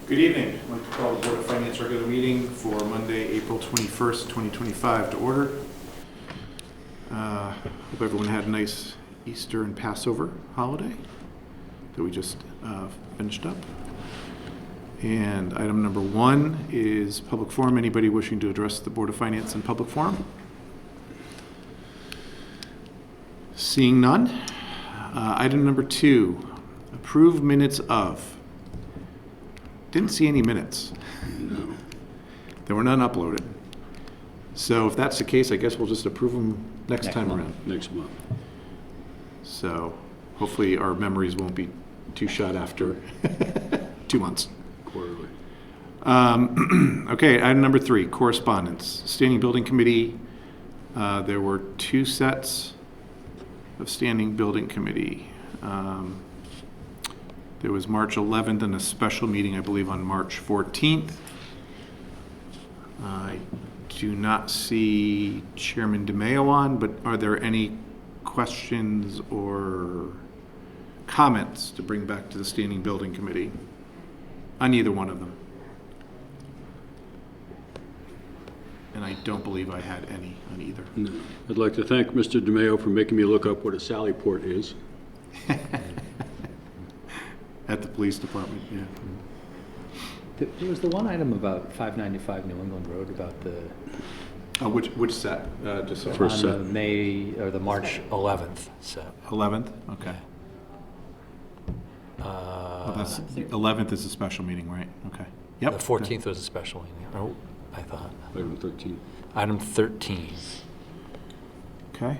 Good evening. I'd like to call the Board of Finance regular meeting for Monday, April 21st, 2025 to order. Hope everyone had a nice Easter and Passover holiday that we just finished up. And item number 1 is public forum. Anybody wishing to address the Board of Finance in public forum? Seeing none. Item number 2, approve minutes of. Didn't see any minutes. No. There were none uploaded. So if that's the case, I guess we'll just approve them next time around. Next month. So hopefully our memories won't be too shot after 2 months. Quarterly. Okay, item number 3, correspondence. Standing Building Committee. There were 2 sets of Standing Building Committee. There was March 11th and a special meeting, I believe, on March 14th. I do not see Chairman DeMayo on, but are there any questions or comments to bring back to the Standing Building Committee on either one of them? And I don't believe I had any on either. No. I'd like to thank Mr. DeMayo for making me look up what a sally port is. At the police department, yeah. There was the one item about 595 New England Road about the Which set? Just so First set. on the May or the March 11th set. 11th? Okay. Well, that's 11th is a special meeting, right? Okay. Yep. The 14th was a special meeting. Oh, I thought. Item 13. Item 13, Okay.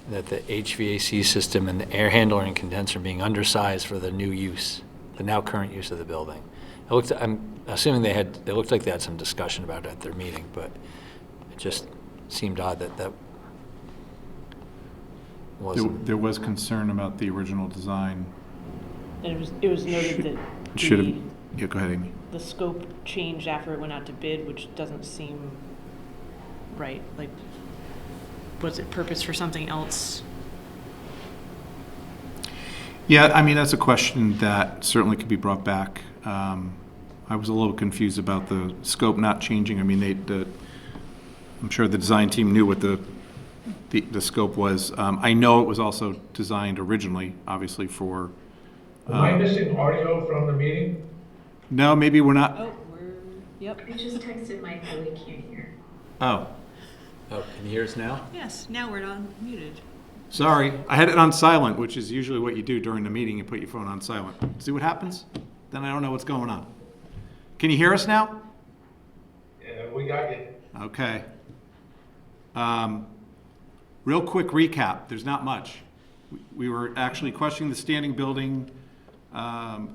that the HVAC system and the air handler and condenser being undersized for the new use, the now current use of the building. I'm assuming they looked like they had some discussion about it at their meeting, but it just seemed odd that wasn't. There was concern about the original design. And it was noted that Should have. Yeah, go ahead, Amy. the scope changed after it went out to bid, which doesn't seem right. Like, was it purpose for something else? Yeah, I mean, that's a question that certainly could be brought back. I was a little confused about the scope not changing. I mean, I'm sure the design team knew what the scope was. I know it was also designed originally, obviously, for. Am I missing audio from the meeting? No, maybe we're not. Oh, yep. I just texted Mike that we can't hear. Oh, Oh, can you hear us now? Yes, now we're on muted. sorry. I had it on silent, which is usually what you do during the meeting. You put your phone on silent. See what happens? Then I don't know what's going on. Can you hear us now? Yeah, we got you. Okay. Real quick recap. There's not much. We were actually questioning the Standing Building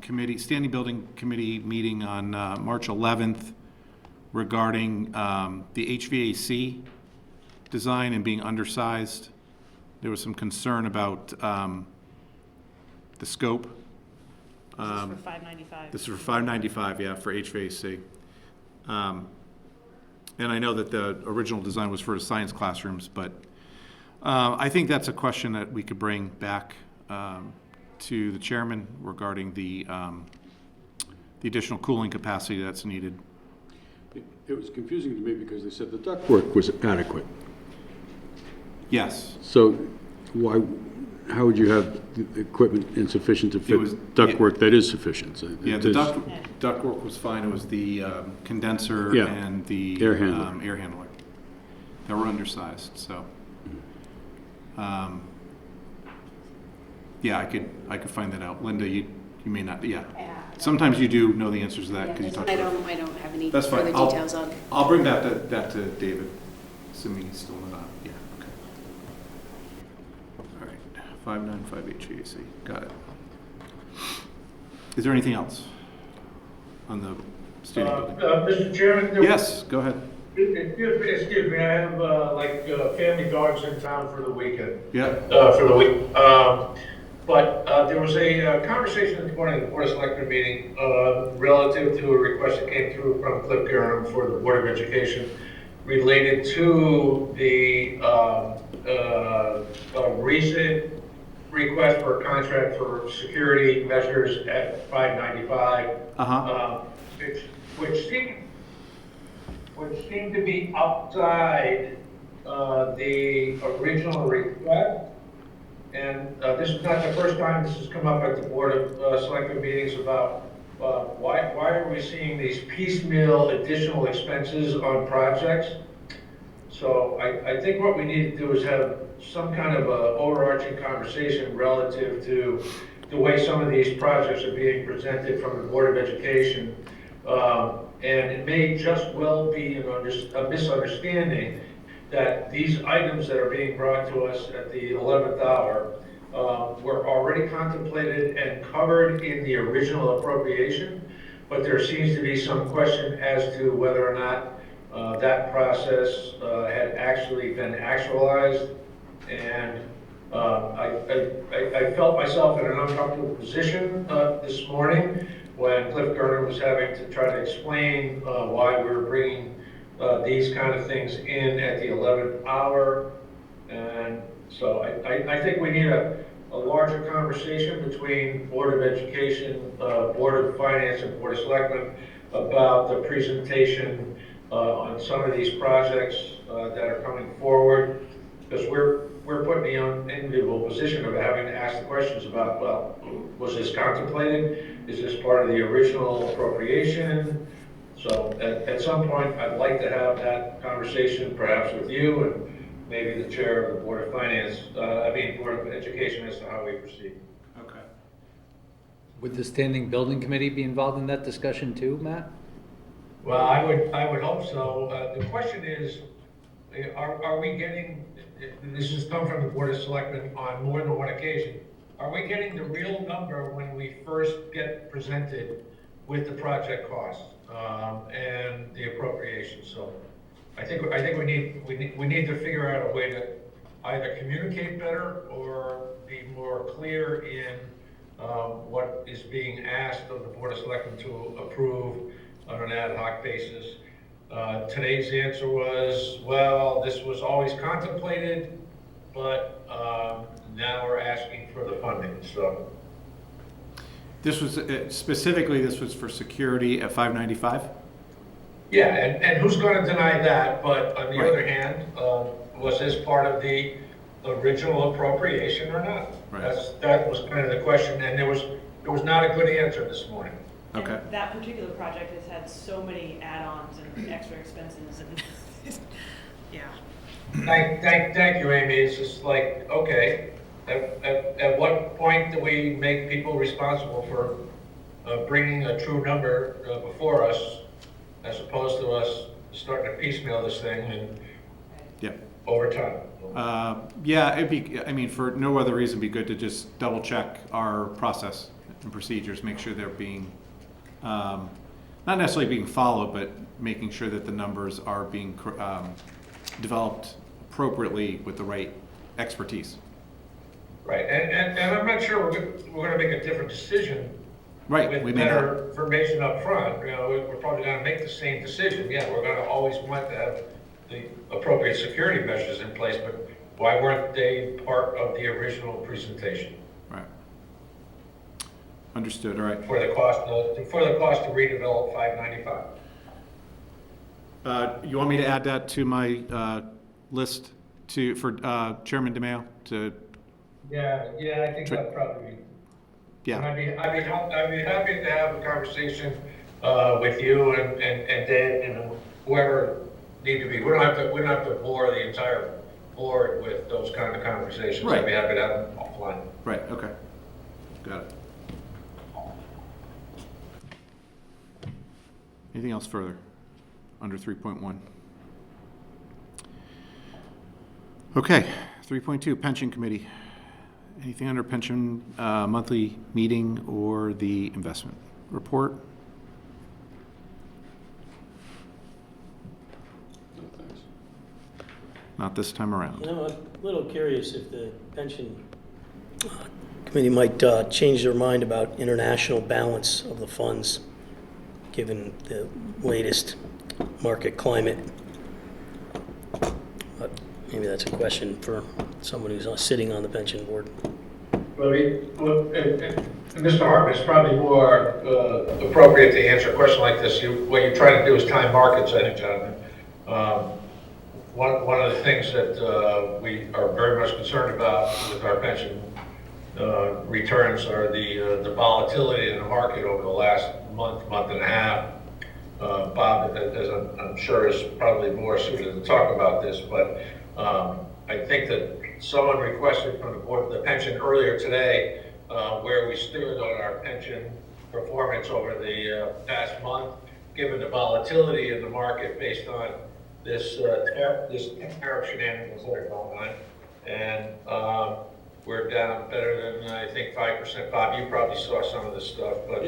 Committee meeting on March 11th regarding the HVAC design and being undersized. There was some concern about the scope. This is for 595. This is for 595, yeah, for HVAC. And I know that the original design was for the science classrooms, but I think that's a question that we could bring back to the chairman regarding the additional cooling capacity that's needed. It was confusing to me because they said the ductwork was adequate. Yes. So how would you have the equipment insufficient to It fit was- ductwork that is sufficient? So Yeah, the there's- ductwork was fine. It was the condenser Yeah. and the Air handler. air handler that were undersized. So, yeah, I could find that out. Linda, you may not. Yeah. Sometimes you do know the answers to that because you talked I about don't have any That's fine. further details on. I'll bring that to David, assuming he's still not on. Yeah, okay. All right, 595 HVAC, got it. Is there anything else on the standing building? Mr. Chairman? Yes, go ahead. Excuse me, I have family dogs in town for the weekend. Yeah. For the week. But there was a conversation this morning at the Board of Selectmen meeting relative to a request that came through from Cliff Durham for the Board of Education related to the recent request for a contract for security measures at 595. Uh-huh. Which seemed to be outside the original request. And this is not the first time this has come up at the Board of Selectmen meetings about why are we seeing these piecemeal additional expenses on projects? So I think what we need to do is have some kind of a overarching conversation relative to the way some of these projects are being presented from the Board of Education. And it may just well be a misunderstanding that these items that are being brought to us at the 11th hour were already contemplated and covered in the original appropriation, but there seems to be some question as to whether or not that process had actually been actualized. And I felt myself in an uncomfortable position this morning when Cliff Gurner was having to try to explain why we were bringing these kind of things in at the 11th hour. And so I think we need a larger conversation between Board of Education, Board of Finance, and Board of Selectmen about the presentation on some of these projects that are coming forward, because we're put in the unenviable position of having to ask the questions about, well, was this contemplated? Is this part of the original appropriation? So at some point, I'd like to have that conversation, perhaps with you and maybe the chair of the Board of Finance, Board of Education, as to how we proceed. Okay. Would the Standing Building Committee be involved in that discussion too, Matt? Well, I would hope so. The question is, are we getting, this has come from the Board of Selectmen on more than one occasion, are we getting the real number when we first get presented with the project costs and the appropriation? So I think we need to figure out a way to either communicate better or be more clear in what is being asked of the Board of Selectmen to approve on an ad hoc basis. Today's answer was, well, this was always contemplated, but now we're asking for the funding. So This was, specifically, this was for security at 595? yeah, and who's going to deny that? But on the Right. other hand, was this part of the original appropriation or not? Right. That was kind of the question, and there was not a good answer this morning. Okay. And that particular project has had so many add-ons and extra expenses and, yeah. Thank you, Amy. It's just like, okay, at what point do we make people responsible for bringing a true number before us, as opposed to us starting to piecemeal this thing and Yeah. over time? Yeah, it'd be, I mean, for no other reason, it'd be good to just double check our process and procedures, make sure they're being, not necessarily being followed, but making sure that the numbers are being developed appropriately with the right expertise. Right, and I'm not sure we're gonna make a different decision Right, with we may not. better information up front. You know, we're probably gonna make the same decision. Yeah, we're gonna always want to have the appropriate security measures in place, but why weren't they part of the original presentation? Right. Understood, all right. For the cost to redevelop 595. You want me to add that to my list for Chairman DeMaio to, Yeah, I think that'd probably be. yeah, I'd be happy to have a conversation with you and Dave and whoever need to be. We don't have to bore the entire board with those kind of conversations. Right. I'd be happy to have them offline. right, okay. Got it. Anything else further under 3.1? Okay, 3.2, Pension Committee. Anything under pension monthly meeting or the investment report? No, thanks. Not this time around. You know, I'm a little curious if the pension committee might change their mind about international balance of the funds, given the latest market climate. But maybe that's a question for someone who's sitting on the pension board. Mr. Hartman, it's probably more appropriate to answer a question like this. What you're trying to do is time markets, I think, Jonathan. One of the things that we are very much concerned about with our pension returns are the volatility in the market over the last month and a half. Bob, as I'm sure, is probably more suited to talk about this, but I think that someone requested from the board the pension earlier today, where we stood on our pension performance over the past month, given the volatility in the market based on this tariff shenanigans that are going on. And we're down better than, I think, 5%. Bob, you probably saw some of this stuff, but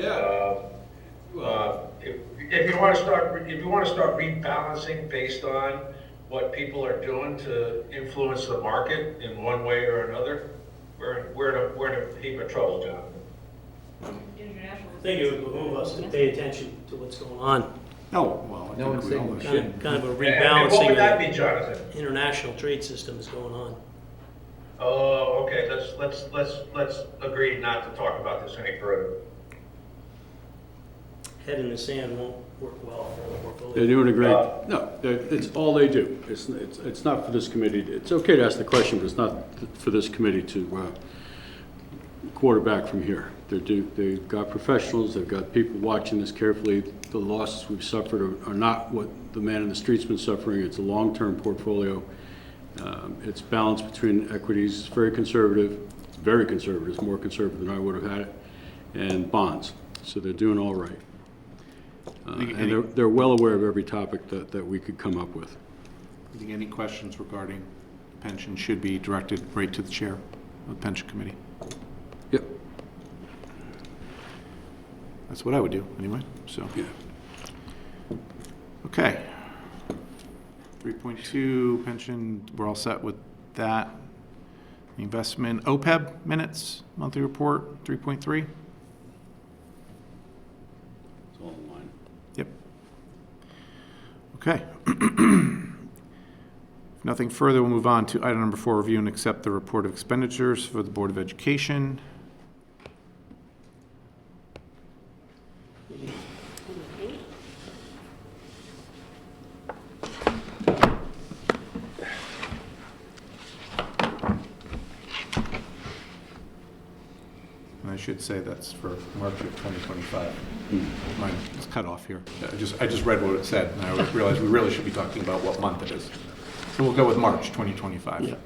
if you want to start rebalancing based on what people are doing to influence the market in one way or another, we're in a heap of trouble, Jonathan. I think it would behoove us to pay attention to what's going on. No, well, I No think one's we all saying we should. Kind of a And what rebalancing would that of be, Jonathan? the international trade system is going on. Oh, okay, let's agree not to talk about this any further. Head in the sand won't work well for the portfolio. They're doing a great, no, it's all they do. It's not for this committee. It's okay to ask the question, but it's not for this committee to quarterback from here. They've got professionals, they've got people watching this carefully. The losses we've suffered are not what the man in the street's been suffering. It's a long-term portfolio. It's balanced between equities, it's very conservative, it's more conservative than I would have had it, and bonds. So they're doing all right. And they're well aware of every topic that we could come up with. I think any questions regarding pension should be directed right to the chair of the pension committee. Yep. That's what I would do, anyway, so. Yeah. Okay. 3.2 pension, we're all set with that. Investment, OPEB minutes, monthly report, 3.3. It's all in line. Yep. Okay. If nothing further, we'll move on to item number 4, review and accept the report of expenditures for the Board of Education. And I should say that's for March of 2025. Mine is cut off here. I just read what it said, and I realized we really should be talking about what month it is. So we'll go with March 2025. Yeah.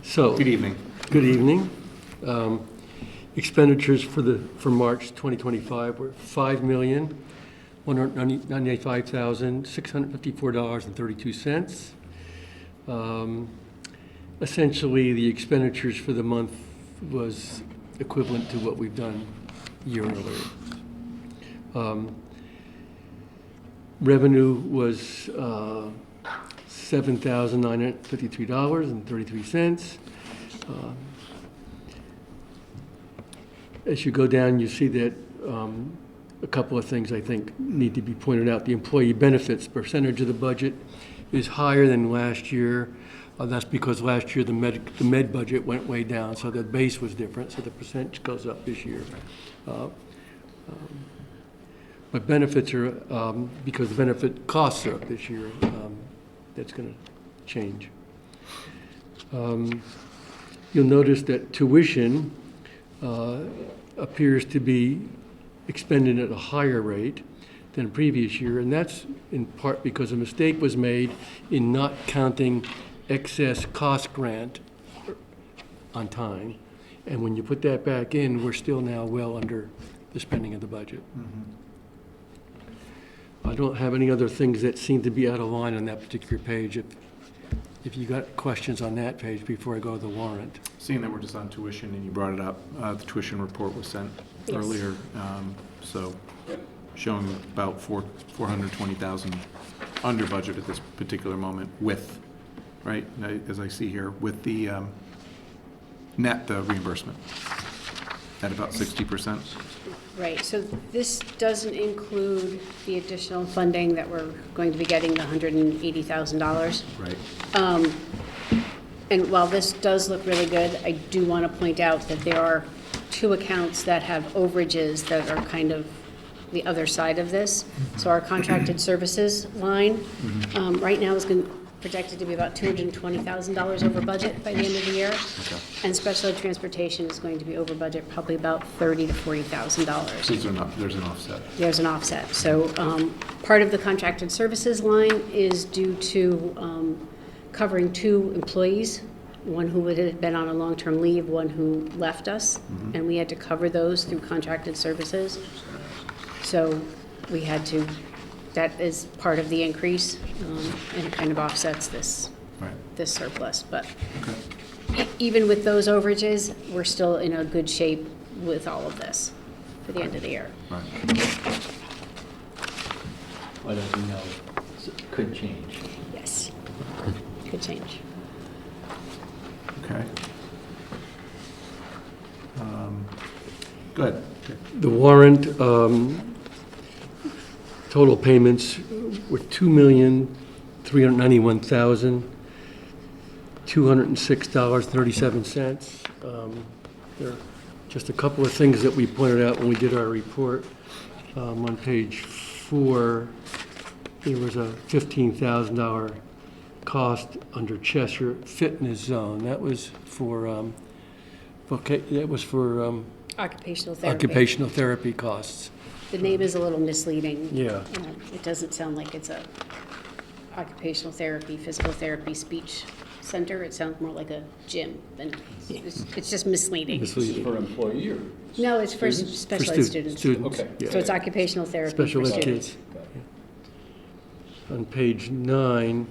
So, Good evening. good evening. Expenditures for March 2025 were $5,195,654.32. Essentially, the expenditures for the month was equivalent to what we've done a year earlier. Revenue was $7,953.33. As you go down, you see that a couple of things I think need to be pointed out. The employee benefits percentage of the budget is higher than last year. That's because last year the med budget went way down, so the base was different, so the percentage goes up this year. But benefits are, because the benefit costs are up this year, that's going to change. You'll notice that tuition appears to be expended at a higher rate than previous year, and that's in part because a mistake was made in not counting excess cost grant on time. And when you put that back in, we're still now well under the spending of the budget. I don't have any other things that seem to be out of line on that particular page. If you got questions on that page before I go to the warrant. Seeing that we're just on tuition and you brought it up, the tuition report was sent earlier, so showing about 420,000 under budget at this particular moment with, right, as I see here, with the net reimbursement at about 60%. Right, so this doesn't include the additional funding that we're going to be getting, the $180,000. Right. And while this does look really good, I do want to point out that there are 2 accounts that have overages that are kind of the other side of this. So our contracted services line, right now is projected to be about $220,000 over budget by the end of the year. And special ed transportation is going to be over budget, probably about $30,000 to $40,000. There's an offset. There's an offset. So part of the contracted services line is due to covering 2 employees, one who had been on a long-term leave, one who left us, and we had to cover those through contracted services. So we had to, that is part of the increase, and it kind of offsets this, Right. this surplus. But Okay. even with those overages, we're still in a good shape with all of this for the end of the year. Right. What as we know, could change. Yes, could change. Okay. Good. The warrant, total payments were $2,391,206.37. There are just a couple of things that we pointed out when we did our report. On page 4, there was a $15,000 cost under Cheshire Fitness Zone. That was for, Occupational therapy. occupational therapy costs. The name is a little misleading. Yeah. It doesn't sound like it's a occupational therapy, physical therapy, speech center. It sounds more like a gym than, it's just misleading. Misleading. For employee or? No, it's for Students? special For ed students. Students, Okay. yeah. So it's occupational therapy for Special ed students. kids. On page 9,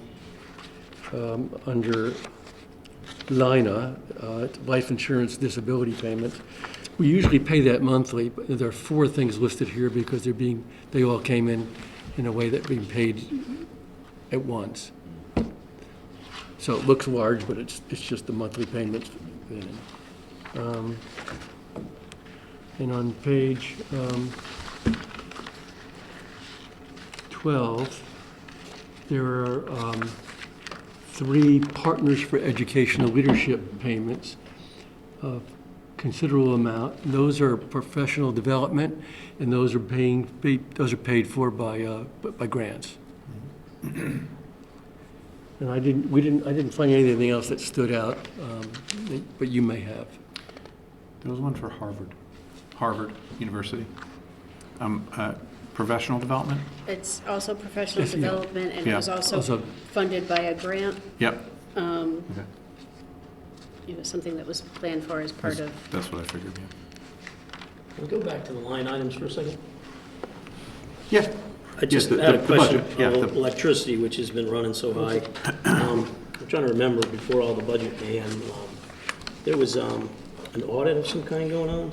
under LINA, life insurance disability payments, we usually pay that monthly, but there are 4 things listed here because they all came in a way that being paid at once. So it looks large, but it's just the monthly payments. And on page 12, there are 3 Partners for Educational Leadership payments of considerable amount. Those are professional development, and those are paid for by grants. And I didn't find anything else that stood out, but you may have. There was one for Harvard University. Professional development? It's also professional Yes, yeah. development, and it Yeah. was also Also- funded by a grant. Yep. Um, Okay. It was something that was planned for as part of, That's what I figured, yeah. We'll go back to the line items for a second. Yeah. I just the- had a the question budget, yeah, on the- electricity, which has been running so high. I'm trying to remember before all the budget began, there was an audit of some kind going on?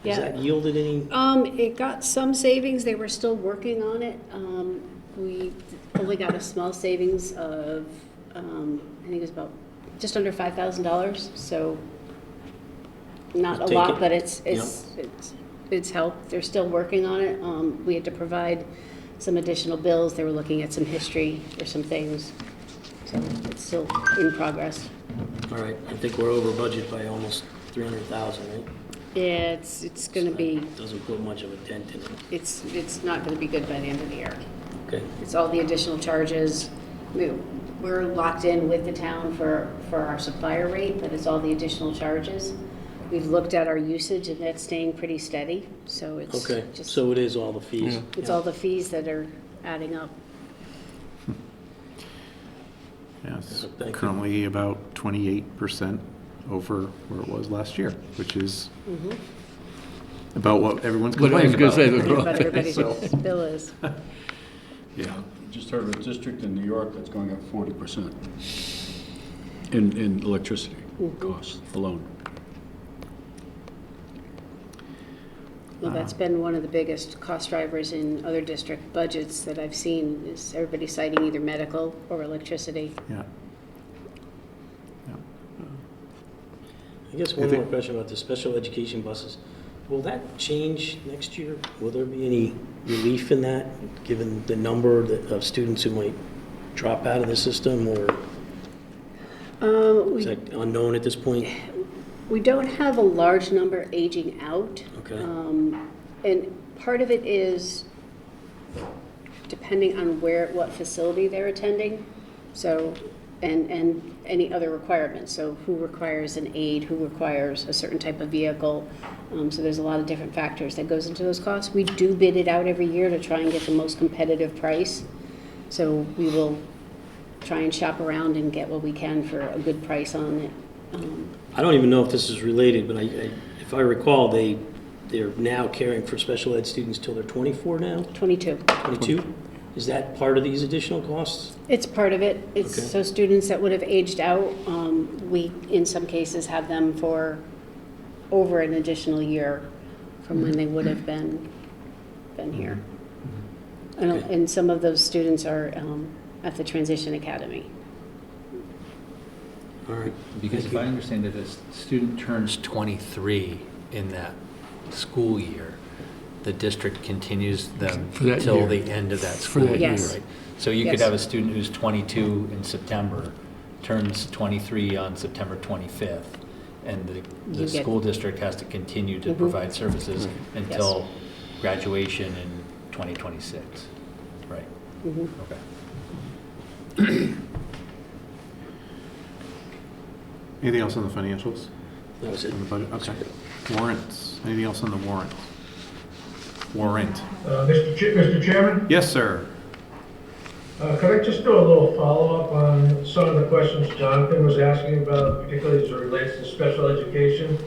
Has Yeah. that yielded any? it got some savings, they were still working on it. We only got a small savings of, I think it was about just under $5,000, so not a Take lot, it. but it's helped. They're still working on it. We had to provide some additional bills. They were looking at some history for some things, so it's still in progress. All right, I think we're over budget by almost 300,000, right? It's gonna be, Doesn't put much of a dent in it. it's not gonna be good by the end of the year. Okay. It's all the additional charges. We're locked in with the town for our supplier rate, but it's all the additional charges. We've looked at our usage, and that's staying pretty steady, so it's Okay, just, so it is all the fees. Yeah. it's all the fees that are adding up. Yeah, it's Thank you. currently about 28% over where it was last year, which is about what everyone's What I was complaining gonna say, about. But everybody's So- bill is. Yeah. Just heard of a district in New York that's going up 40% in electricity costs alone. Well, that's been one of the biggest cost drivers in other district budgets that I've seen, is everybody citing either medical or electricity. Yeah. I guess one I think- more question about the special education buses. Will that change next year? Will there be any relief in that, given the number of students who might drop out of the system, or? Is that unknown at this point? We don't have a large number aging out. Okay. And part of it is depending on what facility they're attending. So, and any other requirements. So who requires an aid, who requires a certain type of vehicle. So there's a lot of different factors that goes into those costs. We do bid it out every year to try and get the most competitive price. So we will try and shop around and get what we can for a good price on it. I don't even know if this is related, but if I recall, they're now caring for special ed students till they're 24 now, 22. 22? Is that part of these additional costs? It's part of it. It's Okay. so students that would have aged out, we, in some cases, have them for over an additional year from when they would have been here. And some of those students are at the Transition Academy. All right. Because if I understand it, a student turns 23 in that school year, the district continues them For that till year. the end of that For school that year, year. right? So you could Yes. have a student who's 22 in September, turns 23 on September 25th, and You the get- school district has to continue to Mhm. provide services Right. until graduation in 2026, right? Mhm. Okay. Anything else on the financials? That was it. On the budget? Okay. Warrants. Anything else on the warrant? Warrant. Mr. Chairman, Yes, sir. could I just do a little follow-up on some of the questions Jonathan was asking about, particularly as it relates to special education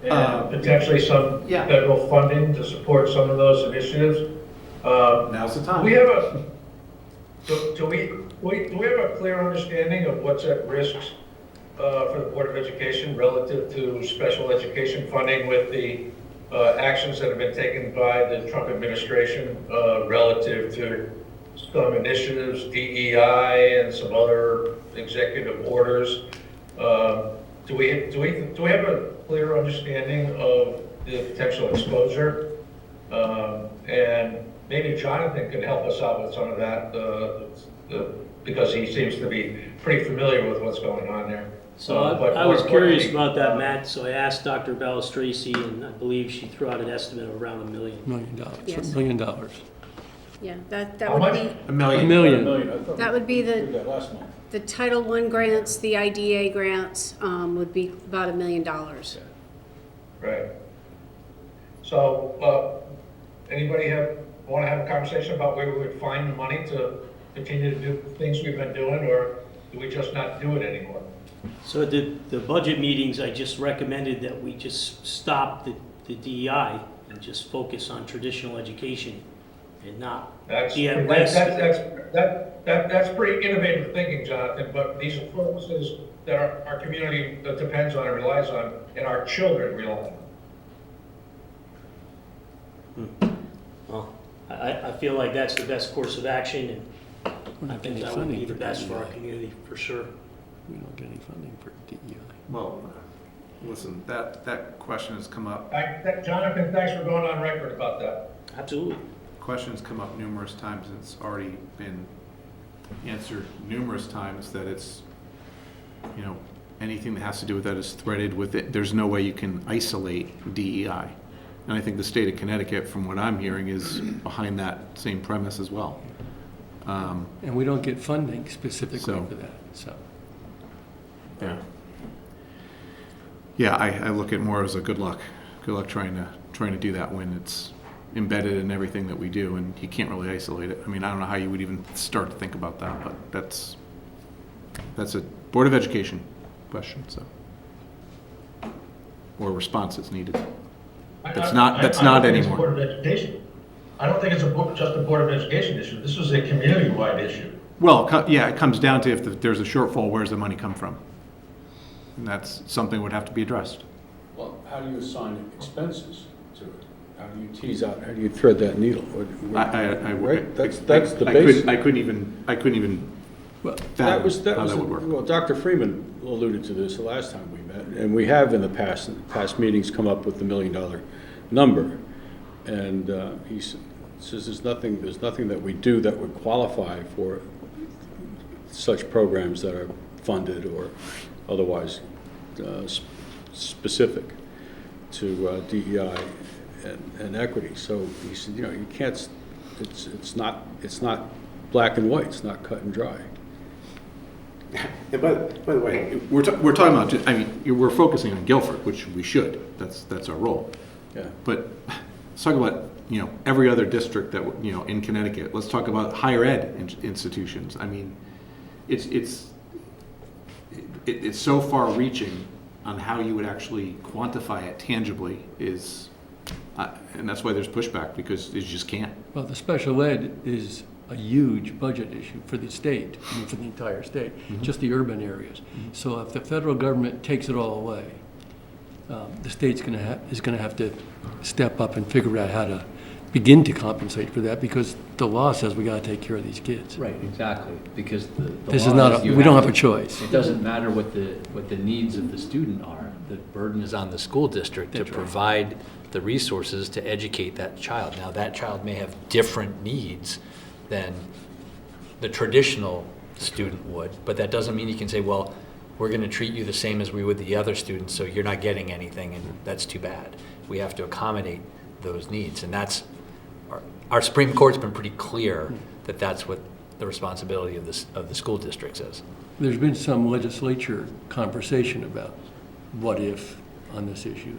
and potentially some yeah. federal funding to support some of those initiatives? Now's the time. We have a, do we have a clear understanding of what's at risk for the Board of Education relative to special education funding with the actions that have been taken by the Trump administration relative to some initiatives, DEI and some other executive orders? Do we have a clear understanding of the potential exposure? And maybe Jonathan could help us out with some of that, because he seems to be pretty familiar with what's going on there. So But I more was curious importantly, about that, Matt, so I asked Dr. Balistraci, and I believe she threw out an estimate of around $1 million. $1 million, Yes. $1 million. Yeah, that How would much? be, A $1 million. million. that would be the, That last month. the Title I grants, the IDA grants, would be about $1 million. Right. So, anybody want to have a conversation about where we would find the money to continue to do things we've been doing, or do we just not do it anymore? So at the budget meetings, I just recommended that we just stop the DEI and just focus on traditional education and not That's, be at that- risk. that's pretty innovative thinking, Jonathan, but these are focuses that our community depends on and relies on, and our children rely on. Well, I feel like that's the best course of action, We're and I not think getting that would be funding the for best for our DEI. community, for sure. We don't get any funding for DEI. Well, listen, that question has come up, Jonathan, thanks for going on record about that. Absolutely. questions come up numerous times, and it's already been answered numerous times that it's, you know, anything that has to do with that is threaded with it. There's no way you can isolate DEI. And I think the state of Connecticut, from what I'm hearing, is behind that same premise as well. And we don't get funding specifically So- for that, so. Yeah. Yeah, I look at more as a good luck trying to do that when it's embedded in everything that we do, and you can't really isolate it. I mean, I don't know how you would even start to think about that, but that's a Board of Education question, so. Or response is needed. That's not I don't think it's anymore. Board of Education. I don't think it's just a Board of Education issue. This is a community-wide issue. Well, yeah, it comes down to if there's a shortfall, where's the money come from? And that's something that would have to be addressed. Well, how do you assign expenses to it? How do you tease out, how do you thread that needle? Right, that's the base. I couldn't even Well, fathom That how was, that would work. well, Dr. Freeman alluded to this the last time we met, and we have in the past meetings come up with the $1 million number. And he says there's nothing that we do that would qualify for such programs that are funded or otherwise specific to DEI and equity. So he said, you know, you can't, it's not black and white, it's not cut and dry. And by the way, we're talking about, I mean, we're focusing on Guilford, which we should. That's our role. Yeah. But let's talk about, you know, every other district that, you know, in Connecticut. Let's talk about higher ed institutions. I mean, it's so far reaching on how you would actually quantify it tangibly is, and that's why there's pushback, because you just can't. Well, the special ed is a huge budget issue for the state, I mean, for the entire state, just the urban areas. So if the federal government takes it all away, the state's is going to have to step up and figure out how to begin to compensate for that, because the law says we got to take care of these kids. Right, exactly, because the This law is not, you we don't have to- a choice. It doesn't matter what the needs of the student are. The burden is on the school district to That's right. provide the resources to educate that child. Now, that child may have different needs than the traditional student would, but that doesn't mean you can say, well, we're going to treat you the same as we would the other students, so you're not getting anything, and that's too bad. We have to accommodate those needs, and that's, our Supreme Court's been pretty clear that that's what the responsibility of the school districts is. There's been some legislature conversation about what if on this issue,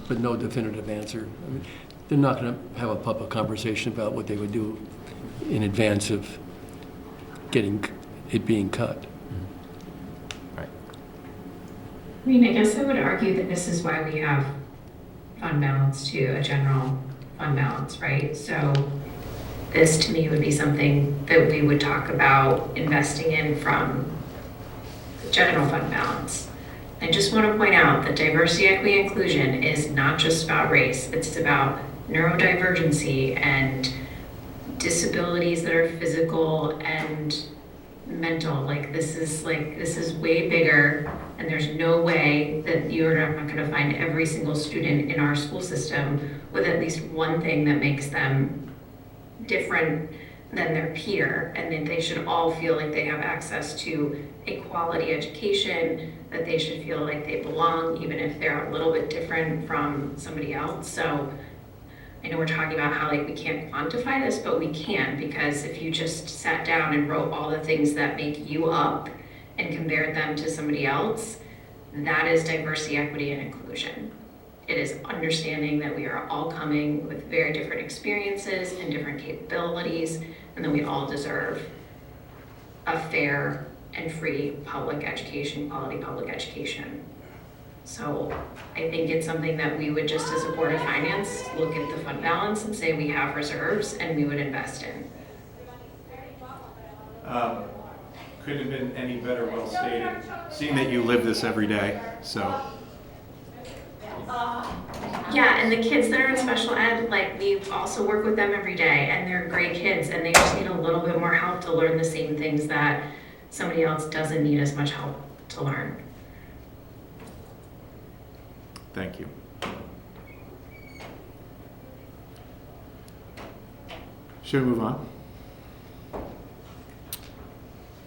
but no definitive answer. I mean, they're not going to have a public conversation about what they would do in advance of getting it being cut. Right. I mean, I guess I would argue that this is why we have fund balance too, a general fund balance, right? So this to me would be something that we would talk about investing in from the general fund balance. I just want to point out that diversity, equity, inclusion is not just about race. It's about neurodivergency and disabilities that are physical and mental. Like this is way bigger, and there's no way that you're not going to find every single student in our school system with at least one thing that makes them different than their peer, and then they should all feel like they have access to a quality education, that they should feel like they belong, even if they're a little bit different from somebody else. So I know we're talking about how like we can't quantify this, but we can, because if you just sat down and wrote all the things that make you up and compared them to somebody else, that is diversity, equity, and inclusion. It is understanding that we are all coming with very different experiences and different capabilities, and that we all deserve a fair and free public education, quality public education. So I think it's something that we would just as a Board of Finance look at the fund balance and say we have reserves and we would invest in. Couldn't have been any better well stated, seeing that you live this every day, so. Yeah, and the kids that are in special ed, like we also work with them every day, and they're great kids, and they just need a little bit more help to learn the same things that somebody else doesn't need as much help to learn. Thank you. Should we move on?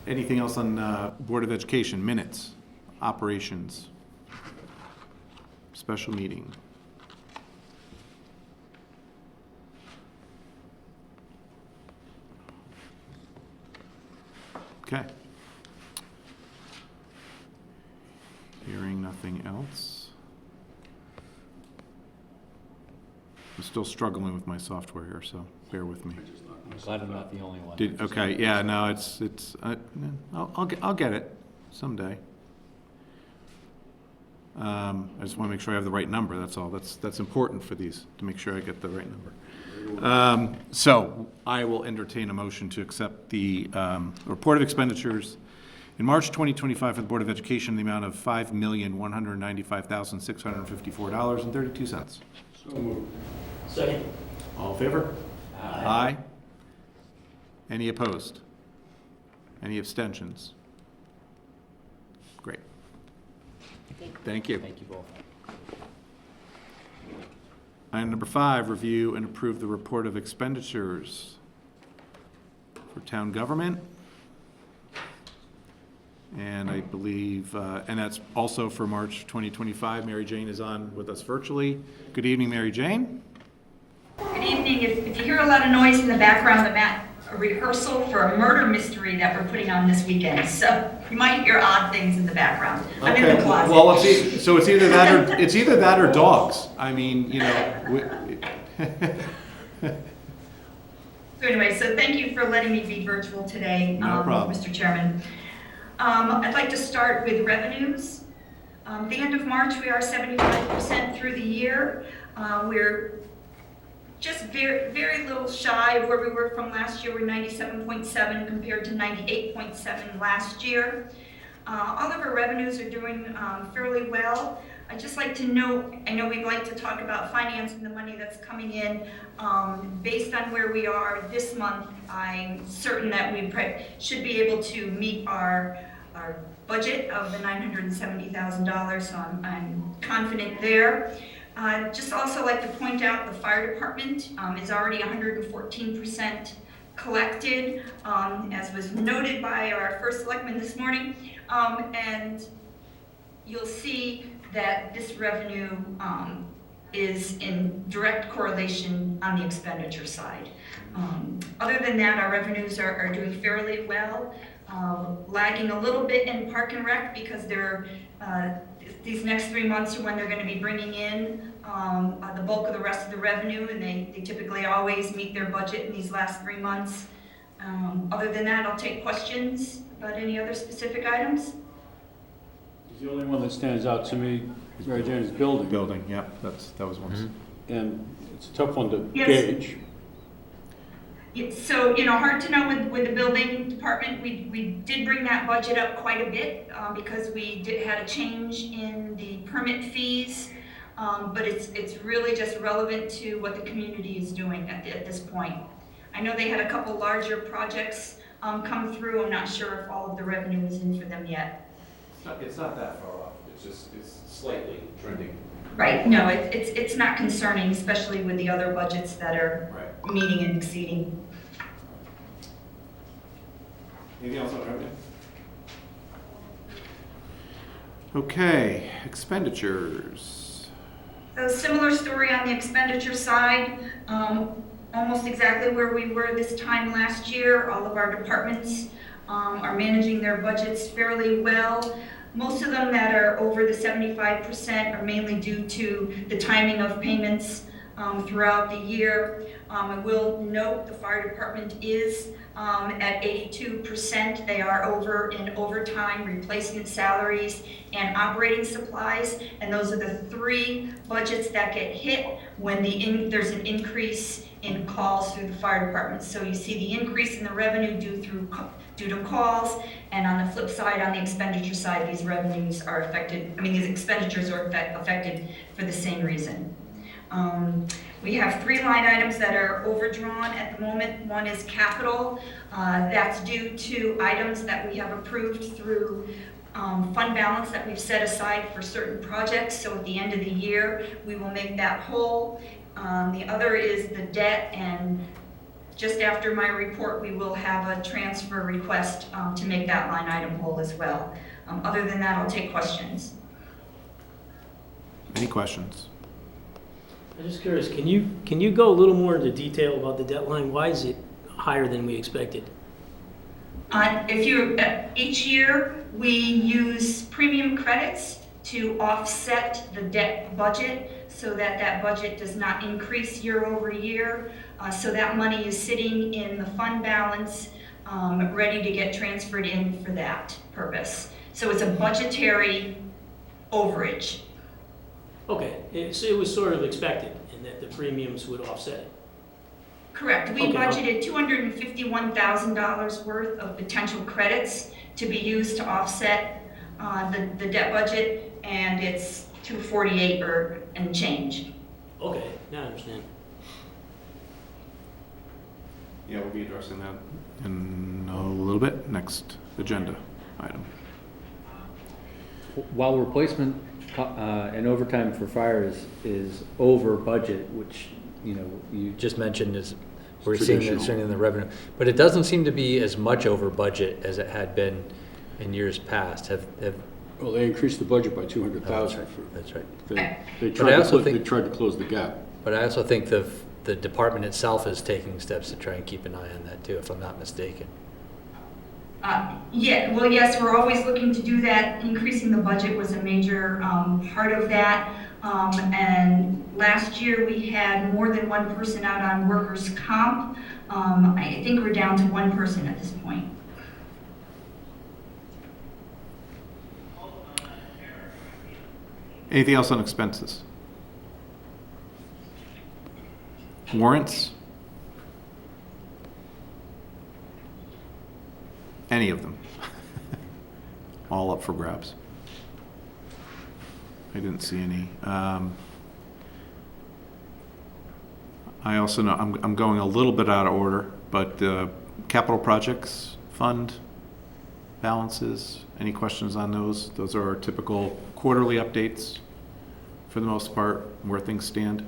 Anything else on Board of Education, minutes, operations, special meeting? Okay. Hearing nothing else. I'm still struggling with my software here, so bear with me. I'm glad I'm not the only one. Okay, yeah, no, I'll get it someday. I just want to make sure I have the right number, that's all. That's important for these, to make sure I get the right number. So I will entertain a motion to accept the report of expenditures in March 2025 for the Board of Education in the amount of $5,195,654.32. So moved. Second. All in favor? Aye. Any opposed? Any abstentions? Great. Thank you. Thank you both. Item number 5, review and approve the report of expenditures for town government. And I believe, and that's also for March 2025. Mary Jane is on with us virtually. Good evening, Mary Jane. Good evening. If you hear a lot of noise in the background, I'm at a rehearsal for a murder mystery that we're putting on this weekend. So you might hear odd things in the background. I'm in the closet. Well, so it's either that or dogs. I mean, you know. So anyway, so thank you for letting me be virtual today, No problem. Mr. Chairman. I'd like to start with revenues. The end of March, we are 75% through the year. We're just very, very little shy of where we were from last year. We're 97.7 compared to 98.7 last year. All of our revenues are doing fairly well. I'd just like to note, I know we'd like to talk about financing the money that's coming in. Based on where we are this month, I'm certain that we should be able to meet our budget of the $970,000, so I'm confident there. Just also like to point out the fire department is already 114% collected, as was noted by our first selectman this morning. And you'll see that this revenue is in direct correlation on the expenditure side. Other than that, our revenues are doing fairly well, lagging a little bit in Park and Rec because they're these next 3 months are when they're going to be bringing in the bulk of the rest of the revenue, and they typically always meet their budget in these last 3 months. Other than that, I'll take questions about any other specific items. The only one that stands out to me, Mary Jane, is building. Building, yeah, that was one. And it's a tough one to Yes. gauge. So, hard to know with the building department. We did bring that budget up quite a bit because we had a change in the permit fees. But it's really just relevant to what the community is doing at this point. I know they had a couple larger projects come through. I'm not sure if all of the revenue is in for them yet. It's not that far off. It's slightly trending. Right, no, it's not concerning, especially with the other budgets that are meeting and exceeding. Anything else on revenue? Okay, expenditures. So similar story on the expenditure side, almost exactly where we were this time last year. All of our departments are managing their budgets fairly well. Most of them that are over the 75% are mainly due to the timing of payments throughout the year. I will note the fire department is at 82%. They are over in overtime, replacement salaries, and operating supplies. And those are the 3 budgets that get hit when there's an increase in calls through the fire department. So you see the increase in the revenue due to calls, and on the flip side, on the expenditure side, these revenues are affected, these expenditures are affected for the same reason. We have 3 line items that are overdrawn at the moment. One is capital. That's due to items that we have approved through fund balance that we've set aside for certain projects. So at the end of the year, we will make that whole. The other is the debt, and just after my report, we will have a transfer request to make that line item whole as well. Other than that, I'll take questions. Any questions? I'm just curious, can you go a little more into detail about the debt line? Why is it higher than we expected? Each year, we use premium credits to offset the debt budget so that budget does not increase year over year. So that money is sitting in the fund balance, ready to get transferred in for that purpose. So it's a budgetary overage. Okay, so it was sort of expected, and that the premiums would offset it. Correct. We Okay. budgeted $251,000 worth of potential credits to be used to offset the debt budget, and it's $248 and change. Okay, now I understand. Yeah, we'll be addressing that in a little bit. Next agenda item. While replacement and overtime for fire is over budget, which, You just mentioned we're seeing this in the revenue, but it doesn't seem to be as much over budget as it had been in years past have, Well, they increased the budget by 200,000. that's right. They But I also they think- tried to close the gap. But I also think the department itself is taking steps to try and keep an eye on that too, if I'm not mistaken. Yeah, well, yes, we're always looking to do that. Increasing the budget was a major part of that. And last year, we had more than one person out on workers' comp. I think we're down to one person at this point. Anything else on expenses? Warrants? Any of them? All up for grabs. I didn't see any. I also know, I'm going a little bit out of order, but the capital projects fund balances, any questions on those? Those are our typical quarterly updates, for the most part, where things stand.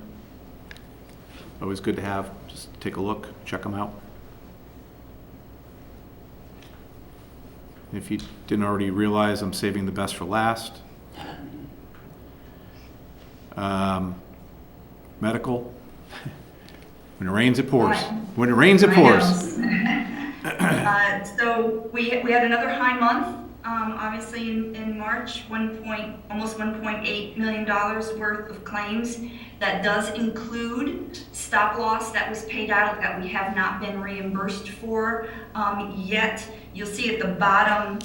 Always good to have, just take a look, check them out. If you didn't already realize, I'm saving the best for last. Medical. When it rains, it pours. When it rains, it pours. So we had another high month, obviously in March, almost $1.8 million worth of claims. That does include stop loss that was paid out that we have not been reimbursed for yet. You'll see at the bottom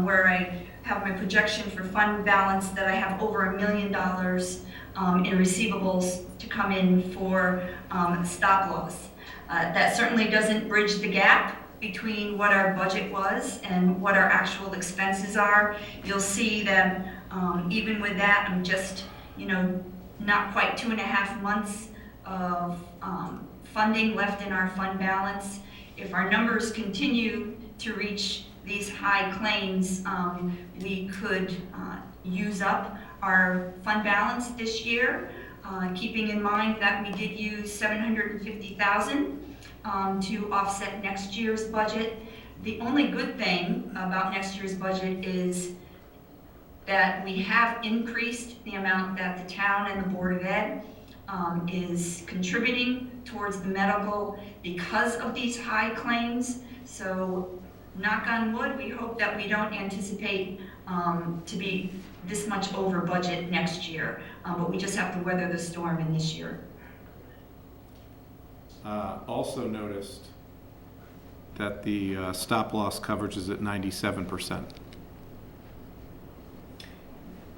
where I have my projection for fund balance that I have over $1 million in receivables to come in for stop loss. That certainly doesn't bridge the gap between what our budget was and what our actual expenses are. You'll see that even with that, I'm just, not quite 2.5 months of funding left in our fund balance. If our numbers continue to reach these high claims, we could use up our fund balance this year, keeping in mind that we did use $750,000 to offset next year's budget. The only good thing about next year's budget is that we have increased the amount that the town and the Board of Ed is contributing towards the medical because of these high claims. So knock on wood, we hope that we don't anticipate to be this much over budget next year, but we just have to weather the storm in this year. Also noticed that the stop loss coverage is at 97%.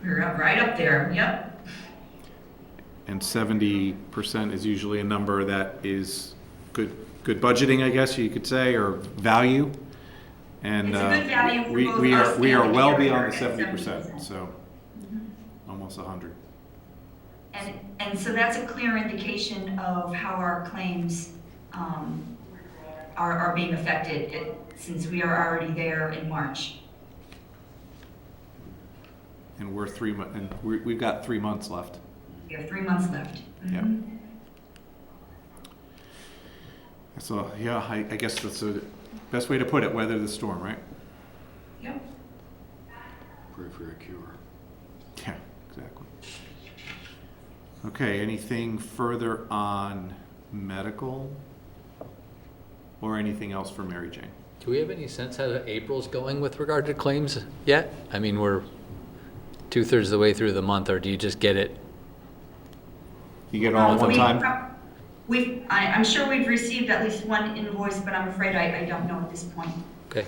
We're right up there, yep. And 70% is usually a number that is good budgeting, I guess you could say, or value. And It's a good value for both we us are and the well carrier beyond the at 70%, so almost 100. And so that's a clear indication of how our claims are being affected since we are already there in March. And we're we've got 3 months left. We have 3 months left. Yeah. So, yeah, I guess that's the best way to put it, weather the storm, right? Yep. Pray for a cure. Yeah, exactly. Okay, anything further on medical or anything else for Mary Jane? Do we have any sense how April's going with regard to claims yet? I mean, we're 2/3 of the way through the month, or do you just get it? You get it all at one time? I'm sure we've received at least one invoice, but I'm afraid I don't know at this point. Okay.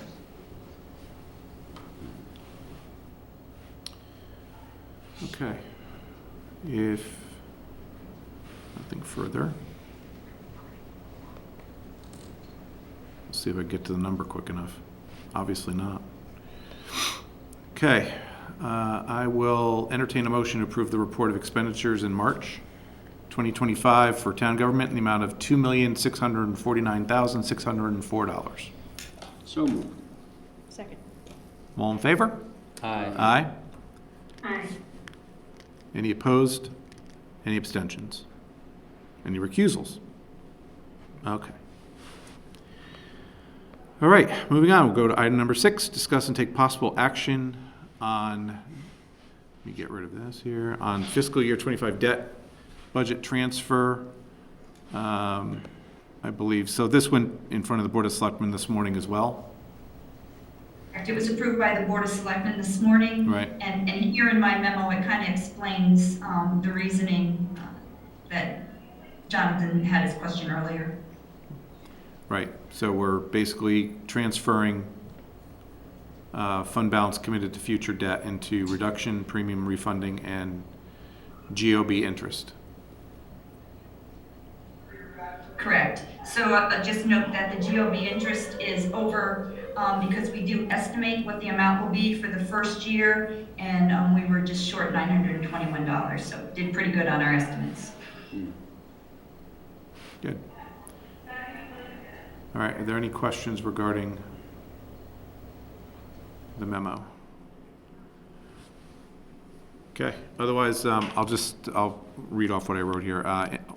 Okay. If nothing further, let's see if I get to the number quick enough. Obviously not. Okay. I will entertain a motion to approve the report of expenditures in March 2025 for town government in the amount of $2,649,604. So moved. Second. All in favor? Aye. Aye. Aye. Any opposed? Any abstentions? Any recusals? Okay. All right, moving on, we'll go to item number 6, discuss and take possible action on, let me get rid of this here, on fiscal year 25 debt budget transfer. I believe, so this went in front of the Board of Selectmen this morning as well. It was approved by the Board of Selectmen this morning. Right. And here in my memo, it kind of explains the reasoning that Jonathan had his question earlier. Right, so we're basically transferring fund balance committed to future debt into reduction, premium refunding, and GOB interest. Correct. So just note that the GOB interest is over because we do estimate what the amount will be for the first year, and we were just short $921, so did pretty good on our estimates. Good. All right, are there any questions regarding the memo? Okay, otherwise, I'll read off what I wrote here.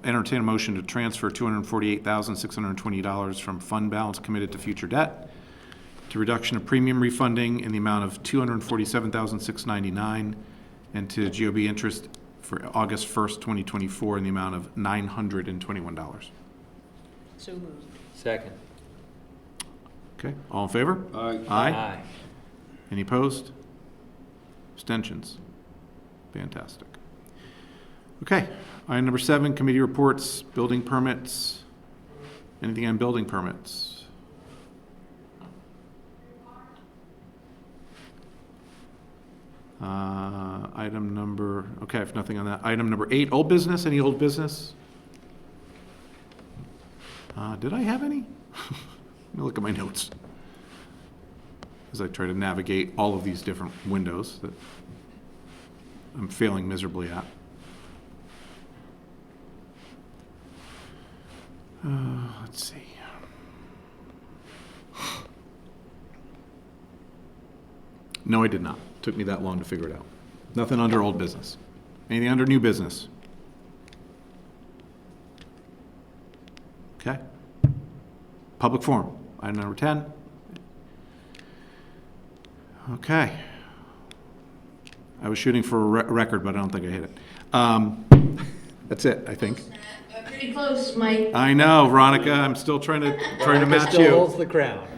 Entertain a motion to transfer $248,620 from fund balance committed to future debt to reduction of premium refunding in the amount of $247,699 and to GOB interest for August 1st, 2024 in the amount of $921. So moved. Second. Okay, all in favor? Aye. Aye. Any opposed? Abstentions? Fantastic. Okay, item number 7, committee reports, building permits. Anything on building permits? Item number, okay, if nothing on that. Item number 8, old business, any old business? Did I have any? Let me look at my notes as I try to navigate all of these different windows that I'm failing miserably at. Let's see. No, I did not. Took me that long to figure it out. Nothing under old business. Anything under new business? Okay. Public forum, item number 10. Okay. I was shooting for a record, but I don't think I hit it. That's it, I think. Pretty close, Mike. I know, Veronica, I'm still trying to match you. Still holds the crown.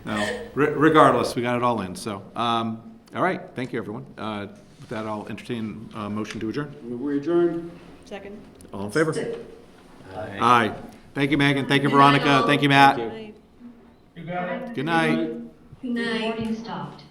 No, regardless, we got it all in, so. All right, thank you, everyone. With that, I'll entertain a motion to adjourn. We adjourn. Second. All in favor? Aye. Thank you, Megan. Thank you, Veronica. Thank you, Matt. Aye. You got it? Good night. Good night. Recording stopped.